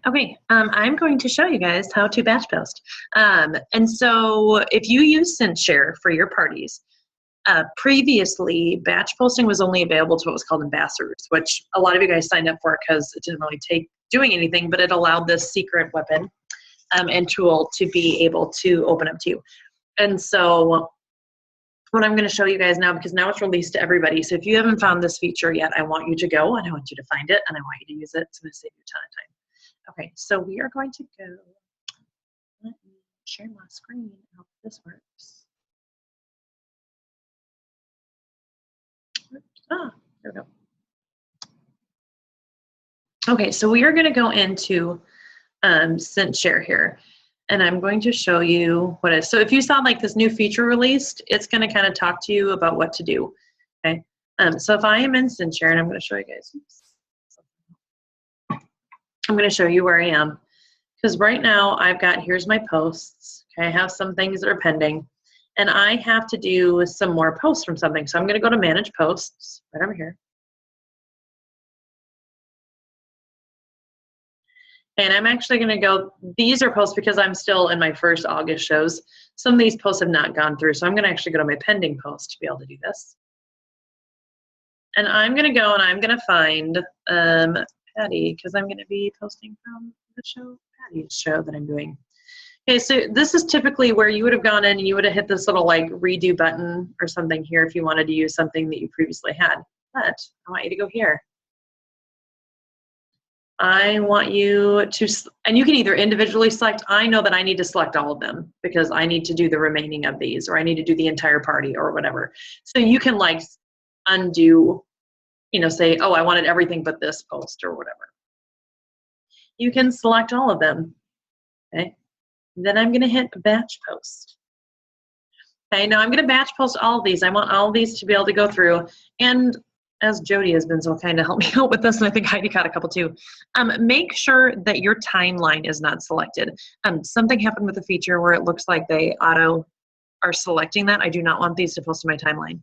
Okay, I'm going to show you guys how to batch post. And so if you use Cinchshare for your parties, previously batch posting was only available to what was called ambassadors, which a lot of you guys signed up for because it didn't really take doing anything, but it allowed this secret weapon and tool to be able to open up to you. And so what I'm going to show you guys now, because now it's released to everybody. So if you haven't found this feature yet, I want you to go and I want you to find it and I want you to use it. It's going to save you a ton of time. Okay, so we are going to go, let me share my screen. I hope this works. Oops. Ah, there we go. Okay, so we are going to go into Cinchshare here, and I'm going to show you what it is. So if you saw like this new feature released, it's going to kind of talk to you about what to do. Okay, so if I am in Cinchshare, and I'm going to show you guys, I'm going to show you where I am. Because right now I've got, here's my posts. Okay, I have some things that are pending. And I have to do some more posts from something. So I'm going to go to Manage Posts, right over here. And I'm actually going to go, these are posts because I'm still in my first August shows. Some of these posts have not gone through. So I'm going to actually go to my pending post to be able to do this. And I'm going to go and I'm going to find Patty, because I'm going to be posting from the show, Patty's show that I'm doing. Okay, so this is typically where you would have gone in and you would have hit this little like redo button or something here if you wanted to use something that you previously had. But I want you to go here. I want you to, and you can either individually select, I know that I need to select all of them because I need to do the remaining of these, or I need to do the entire party or whatever. So you can like undo, you know, say, oh, I wanted everything but this post or whatever. You can select all of them, okay? Then I'm gonna hit batch post. Okay, now I'm gonna batch post all of these. I want all of these to be able to go through. And as Jody has been so kind to help me out with this, and I think Heidi got a couple too, make sure that your timeline is not selected. Something happened with the feature where it looks like they auto are selecting that. I do not want these to post to my timeline.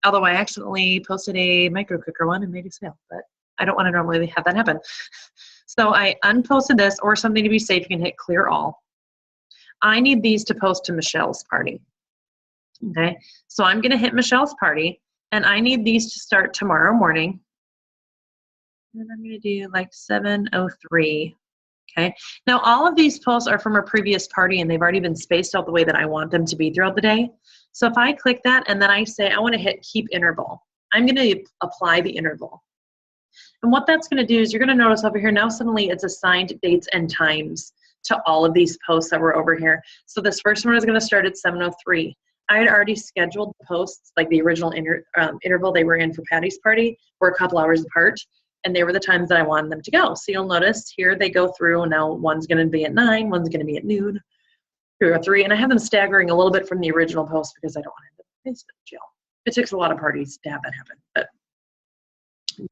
Although I accidentally posted a micro cooker one and made it fail, but I don't want to normally have that happen. So I unposted this, or something to be safe, you can hit clear all. I need these to post to Michelle's party. Okay, so I'm going to hit Michelle's party, and I need these to start tomorrow morning. And I'm going to do like 7:03. Okay, now all of these posts are from a previous party, and they've already been spaced out the way that I want them to be throughout the day. So if I click that and then I say I want to hit keep interval, I'm going to apply the interval. And what that's going to do is you're going to notice over here now suddenly it's assigned dates and times to all of these posts that were over here. So this first one is going to start at 7:03. I had already scheduled the posts, like the original interval they were in for Patty's party, were a couple hours apart, and they were the times that I wanted them to go. So you'll notice here they go through, and now one's going to be at 9, one's going to be at noon, 2 or 3, and I have them staggering a little bit from the original post because I don't want to face jail. It takes a lot of parties to have that happen, but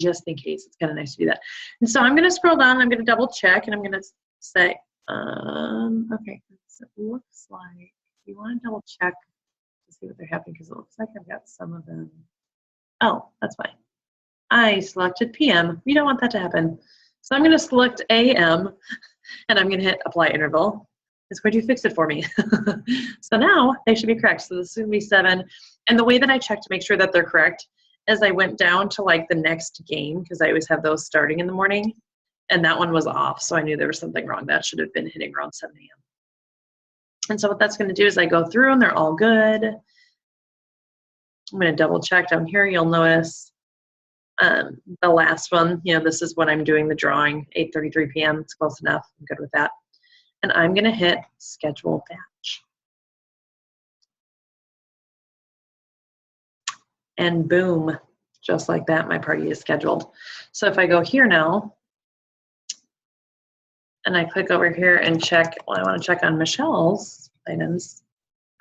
just in case, it's kind of nice to do that. And so I'm going to scroll down, I'm going to double check, and I'm going to say, okay, so it looks like you want to double check to see what they're happening, because it looks like I've got some of them. Oh, that's fine. I selected PM. We don't want that to happen. So I'm going to select AM, and I'm going to hit apply interval. It's going to fix it for me. So now they should be correct. So this is going to be 7. And the way that I check to make sure that they're correct is I went down to like the next game, because I always have those starting in the morning, and that one was off. So I knew there was something wrong. That should have been hitting around 7 a.m. And so what that's going to do is I go through and they're all good. I'm going to double check down here. You'll notice the last one, you know, this is when I'm doing the drawing, 8:33 p.m. It's close enough. I'm good with that. And I'm going to hit schedule batch. And boom, just like that, my party is scheduled. So if I go here now, and I click over here and check, well, I want to check on Michelle's items,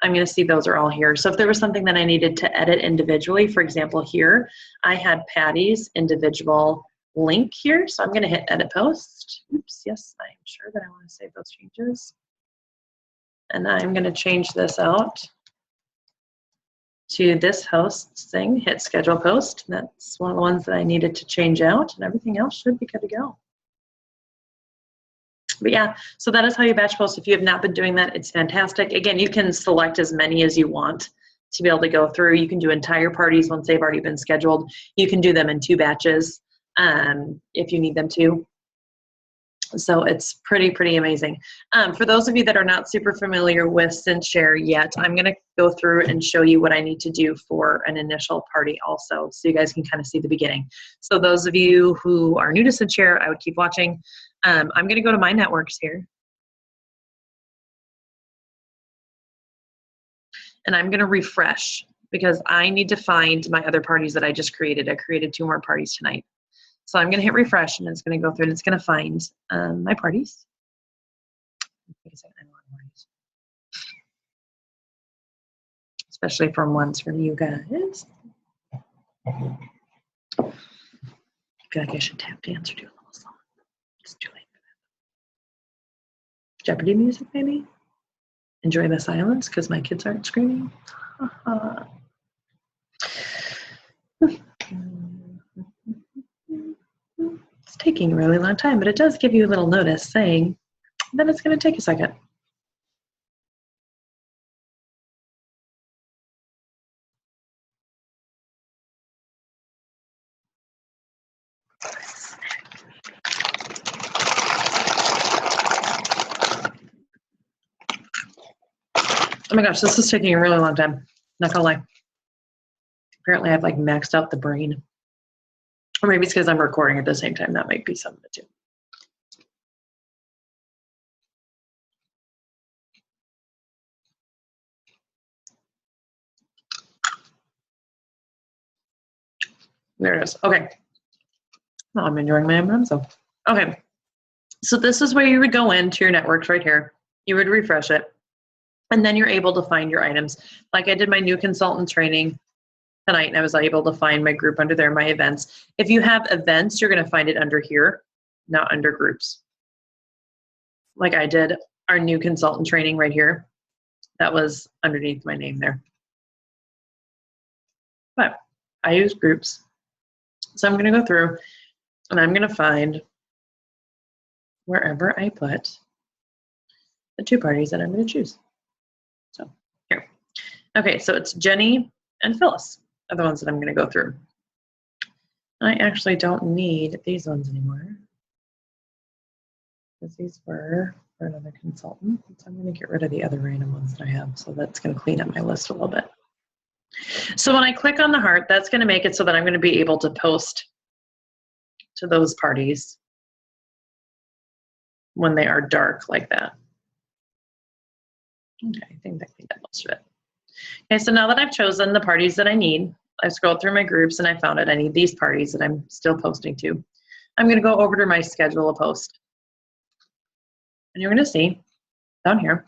I'm going to see those are all here. So if there was something that I needed to edit individually, for example, here, I had Patty's individual link here. So I'm going to hit edit post. Oops, yes, I'm sure that I want to save those changes. And I'm going to change this out to this host thing, hit schedule post. That's one of the ones that I needed to change out, and everything else should be good to go. But yeah, so that is how you batch post. If you have not been doing that, it's fantastic. Again, you can select as many as you want to be able to go through. You can do entire parties once they've already been scheduled. You can do them in 2 batches if you need them to. So it's pretty amazing. For those of you that are not super familiar with Cinchshare yet, I'm going to go through and show you what I need to do for an initial party also, so you guys can kind of see the beginning. So those of you who are new to Cinchshare, I would keep watching. I'm going to go to my networks here. And I'm going to refresh because I need to find my other parties that I just created. I created 2 more parties tonight. So I'm going to hit refresh, and it's going to go through and it's going to find my parties. Especially from ones from you guys. I feel like I should tap dance or do a little song. It's too late for that. Jeopardy music, maybe? Enjoy the silence because my kids aren't screaming. It's taking a really long time, but it does give you a little notice saying that it's going to take a second. Oh my gosh, this is taking a really long time. Not gonna lie. Apparently I've like maxed out the brain. Or maybe it's because I'm recording at the same time. That might be some of it too. There it is. Okay. Now I'm enjoying my M&Ms. Okay. So this is where you would go into your networks right here. You would refresh it. And then you're able to find your items. Like I did my new consultant training tonight, and I was able to find my group under there, my events. If you have events, you're going to find it under here, not under groups. Like I did our new consultant training right here. That was underneath my name there. But I use groups. So I'm going to go through and I'm going to find wherever I put the 2 parties that I'm going to choose. So here. Okay, so it's Jenny and Phyllis are the ones that I'm going to go through. I actually don't need these ones anymore because these were for another consultant. So I'm going to get rid of the other random ones that I have. So that's going to clean up my list a little bit. So when I click on the heart, that's going to make it so that I'm going to be able to post to those parties when they are dark like that. Okay, I think that cleaned up most of it. Okay, so now that I've chosen the parties that I need, I've scrolled through my groups and I found it. I need these parties that I'm still posting to. I'm going to go over to my schedule a post. And you're going to see down here,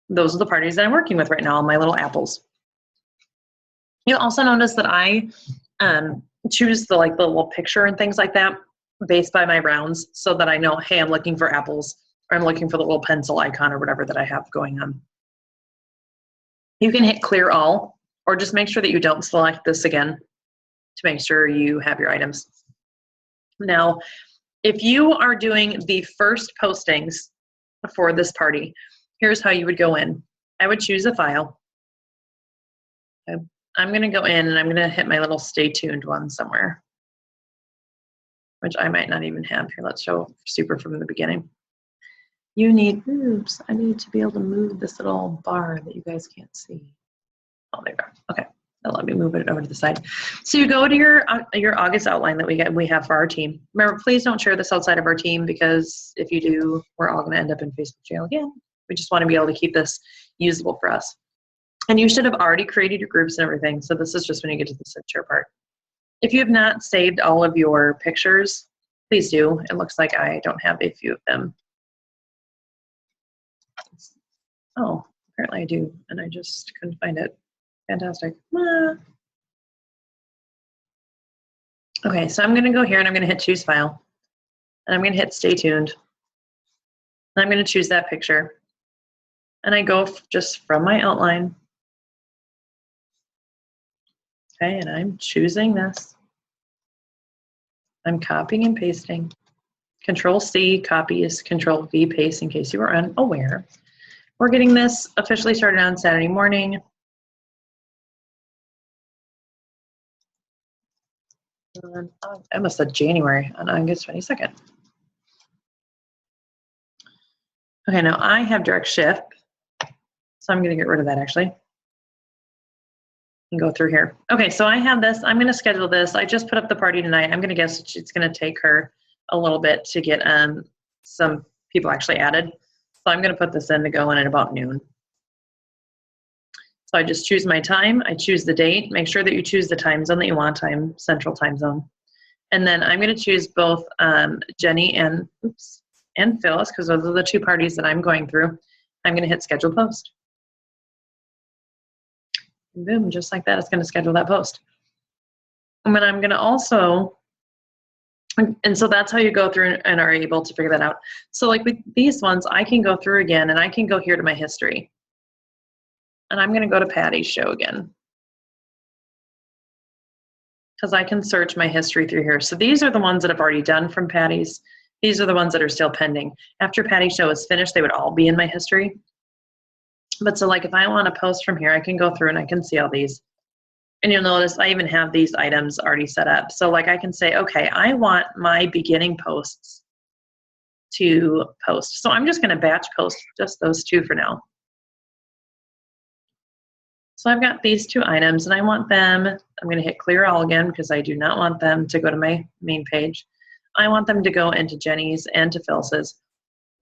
those are the parties that I'm working with right now, my little apples. You'll also notice that I choose the little picture and things like that based by my rounds so that I know, hey, I'm looking for apples or I'm looking for the little pencil icon or whatever that I have going on. You can hit clear all or just make sure that you don't select this again to make sure you have your items. Now, if you are doing the first postings for this party, here's how you would go in. I would choose a file. I'm going to go in and I'm going to hit my little stay tuned one somewhere, which I might not even have here. Let's show super from the beginning. You need, oops, I need to be able to move this little bar that you guys can't see. Oh, there we go. Okay, now let me move it over to the side. So you go to your August outline that we have for our team. Remember, please don't share this outside of our team because if you do, we're all going to end up in Facebook jail again. We just want to be able to keep this usable for us. And you should have already created your groups and everything. So this is just when you get to the Cinchshare part. If you have not saved all of your pictures, please do. It looks like I don't have a few of them. Oh, apparently I do, and I just couldn't find it. Fantastic. Okay, so I'm going to go here and I'm going to hit choose file. And I'm going to hit stay tuned. And I'm going to choose that picture. And I go just from my outline. Okay, and I'm choosing this. I'm copying and pasting. Control C, copies, Control V, paste in case you were unaware. We're getting this officially started on Saturday morning. I must have said January on August 22nd. Okay, now I have direct shift, so I'm going to get rid of that actually and go through here. Okay, so I have this. I'm going to schedule this. I just put up the party tonight. I'm going to guess it's going to take her a little bit to get some people actually added. So I'm going to put this in to go in at about noon. So I just choose my time. I choose the date. Make sure that you choose the time zone that you want, Central Time Zone. And then I'm going to choose both Jenny and Phyllis, because those are the two parties that I'm going through. I'm going to hit schedule post. And boom, just like that, it's going to schedule that post. And then I'm going to also, and so that's how you go through and are able to figure that out. So like with these ones, I can go through again and I can go here to my history. And I'm going to go to Patty's show again, because I can search my history through here. So these are the ones that I've already done from Patty's. These are the ones that are still pending. After Patty's show is finished, they would all be in my history. But so like if I want to post from here, I can go through and I can see all these. And you'll notice I even have these items already set up. So like I can say, okay, I want my beginning posts to post. So I'm just going to batch post just those two for now. So I've got these two items and I want them, I'm going to hit clear all again because I do not want them to go to my main page. I want them to go into Jenny's and to Phyllis's.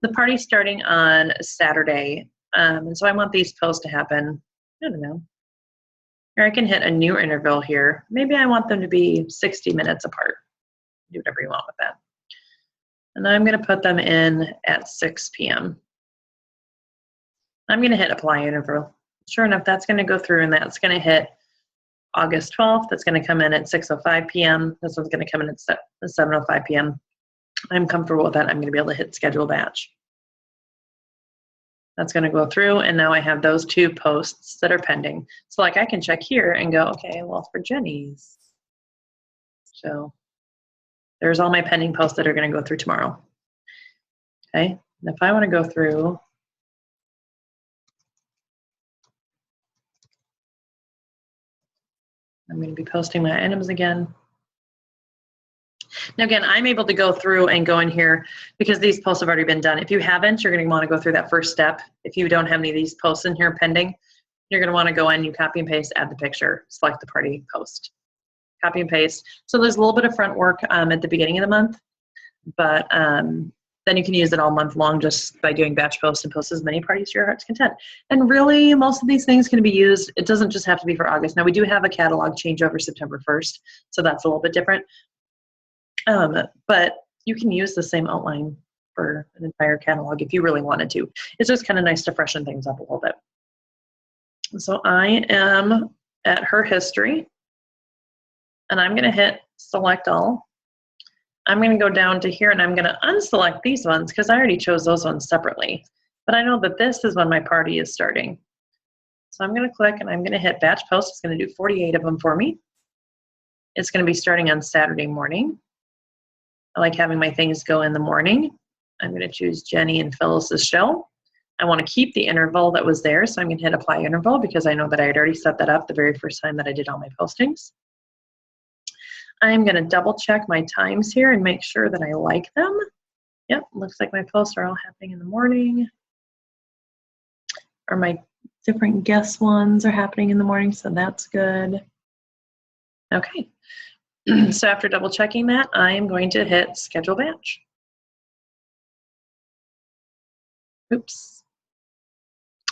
The party's starting on Saturday, and so I want these posts to happen, I don't know. Or I can hit a new interval here. Maybe I want them to be 60 minutes apart. Do whatever you want with that. And I'm going to put them in at 6 p.m. I'm going to hit apply interval. Sure enough, that's going to go through and that's going to hit August 12th. That's going to come in at 6:05 p.m. This one's going to come in at 7:05 p.m. I'm comfortable with that. I'm going to be able to hit schedule batch. That's going to go through, and now I have those two posts that are pending. So like I can check here and go, okay, well, for Jenny's. So there's all my pending posts that are going to go through tomorrow. Okay, and if I want to go through, I'm going to be posting my items again. Now again, I'm able to go through and go in here because these posts have already been done. If you haven't, you're going to want to go through that first step. If you don't have any of these posts in here pending, you're going to want to go in, you copy and paste, add the picture, select the party, post. Copy and paste. So there's a little bit of front work at the beginning of the month, but then you can use it all month long just by doing batch posts and post as many parties to your heart's content. And really, most of these things can be used. It doesn't just have to be for August. Now, we do have a catalog changeover September 1st, so that's a little bit different. But you can use the same outline for an entire catalog if you really wanted to. It's just kind of nice to freshen things up a little bit. So I am at her history, and I'm going to hit select all. I'm going to go down to here and I'm going to unselect these ones because I already chose those ones separately. But I know that this is when my party is starting. So I'm going to click and I'm going to hit batch post. It's going to do 48 of them for me. It's going to be starting on Saturday morning. I like having my things go in the morning. I'm going to choose Jenny and Phyllis's show. I want to keep the interval that was there, so I'm going to hit apply interval because I know that I had already set that up the very first time that I did all my postings. I'm going to double check my times here and make sure that I like them. Yep, looks like my posts are all happening in the morning. Or my different guest ones are happening in the morning, so that's good. Okay, so after double checking that, I am going to hit schedule batch. Oops.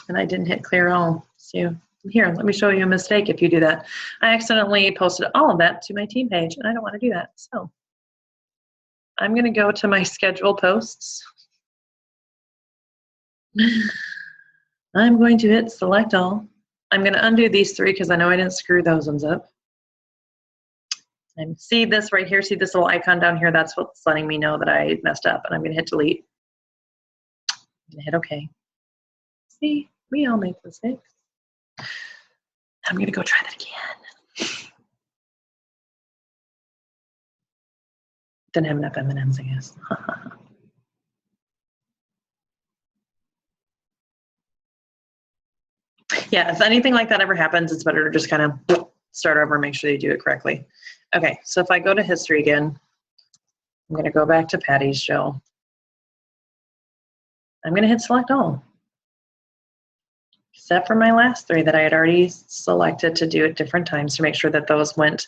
And I didn't hit clear all. So here, let me show you a mistake if you do that. I accidentally posted all of that to my team page, and I don't want to do that. So I'm going to go to my schedule posts. I'm going to hit select all. I'm going to undo these three because I know I didn't screw those ones up. And see this right here, see this little icon down here? That's what's letting me know that I messed up, and I'm going to hit delete. I'm going to hit OK. See, we all make mistakes. I'm going to go try that again. Didn't have enough M&Ms, I guess. Yeah, if anything like that ever happens, it's better to just kind of start over and make sure you do it correctly. Okay, so if I go to history again, I'm going to go back to Patty's show. I'm going to hit select all, except for my last 3 that I had already selected to do at different times to make sure that those went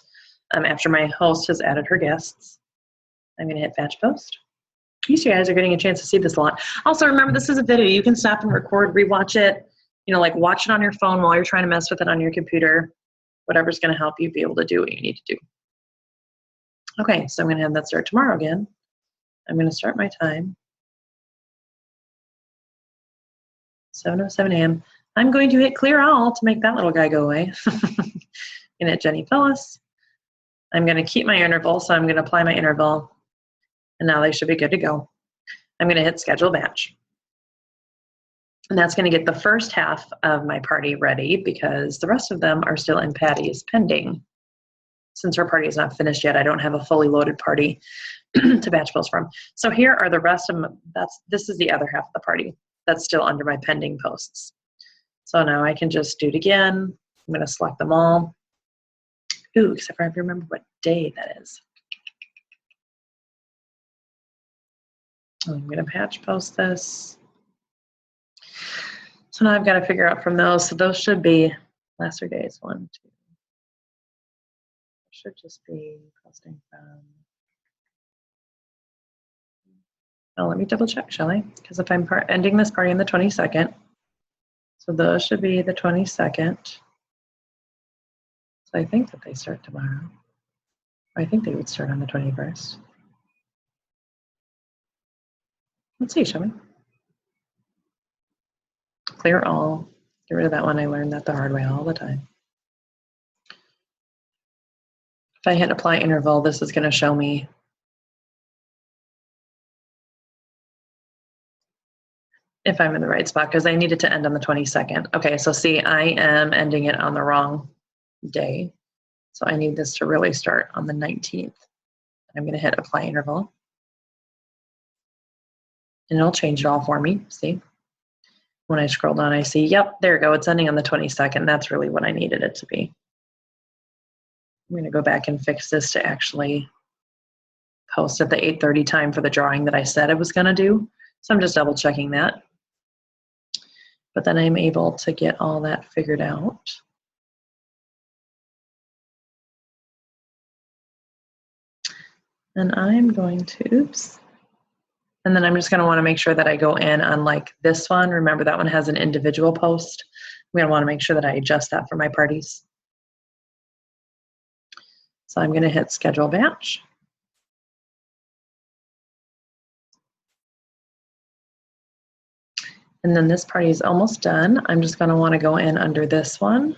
after my host has added her guests. I'm going to hit batch post. You guys are getting a chance to see this a lot. Also, remember, this is a video. You can stop and record, rewatch it, like watch it on your phone while you're trying to mess with it on your computer, whatever's going to help you be able to do what you need to do. Okay, so I'm going to have that start tomorrow again. I'm going to start my time. 7:07 a.m. I'm going to hit clear all to make that little guy go away. I'm going to hit Jenny Phyllis. I'm going to keep my interval, so I'm going to apply my interval. And now they should be good to go. I'm going to hit schedule batch. And that's going to get the first half of my party ready because the rest of them are still in Patty's pending. Since her party is not finished yet, I don't have a fully loaded party to batch post from. So here are the rest of them. This is the other half of the party that's still under my pending posts. So now I can just do it again. I'm going to select them all. Ooh, except for I have to remember what day that is. I'm going to batch post this. So now I've got to figure out from those. So those should be last 3 days. 1, 2. Should just be posting from. Oh, let me double check, shall I? Because if I'm ending this party on the 22nd, so those should be the 22nd. So I think that they start tomorrow. I think they would start on the 21st. Let's see, shall we? Clear all. Get rid of that one. I learned that the hard way all the time. If I hit apply interval, this is going to show me if I'm in the right spot because I needed to end on the 22nd. Okay, so see, I am ending it on the wrong day. So I need this to really start on the 19th. I'm going to hit apply interval. And it'll change it all for me, see? When I scroll down, I see, yep, there we go. It's ending on the 22nd. That's really what I needed it to be. I'm going to go back and fix this to actually post at the 8:30 time for the drawing that I said I was going to do. So I'm just double checking that. But then I'm able to get all that figured out. And I'm going to, oops. And then I'm just going to want to make sure that I go in on like this one. Remember that one has an individual post. I'm going to want to make sure that I adjust that for my parties. So I'm going to hit schedule batch. And then this party is almost done. I'm just going to want to go in under this one.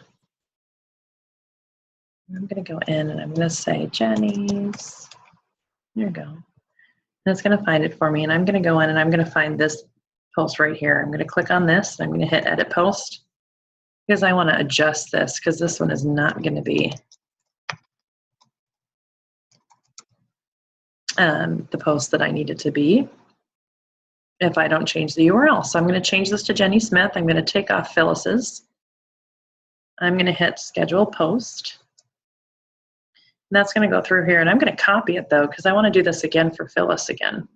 I'm going to go in and I'm going to say Jenny's. There you go. And it's going to find it for me. And I'm going to go in and I'm going to find this post right here. I'm going to click on this and I'm going to hit edit post because I want to adjust this because this one is not going to be the post that I need it to be if I don't change the URL. So I'm going to change this to Jenny Smith. I'm going to take off Phyllis's. I'm going to hit schedule post. And that's going to go through here. And I'm going to copy it though, because I want to do this again for Phyllis again.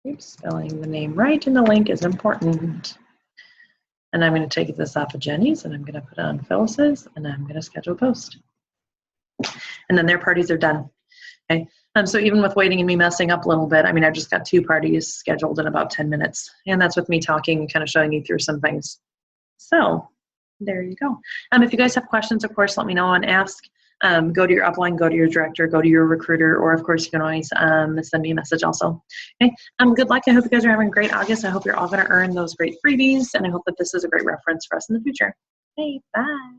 Oops, spelling the name right in the link is important. And I'm going to take this off of Jenny's and I'm going to put it on Phyllis's and I'm going to schedule post. And then their parties are done. Okay. So even with waiting and me messing up a little bit, I mean, I've just got 2 parties scheduled in about 10 minutes. And that's with me talking and kind of showing you through some things. So there you go. If you guys have questions, of course, let me know and ask. Go to your upline, go to your director, go to your recruiter, or of course you can always send me a message also. Okay. Good luck. I hope you guys are having a great August. I hope you're all going to earn those great freebies, and I hope that this is a great reference for us in the future. Hey, bye.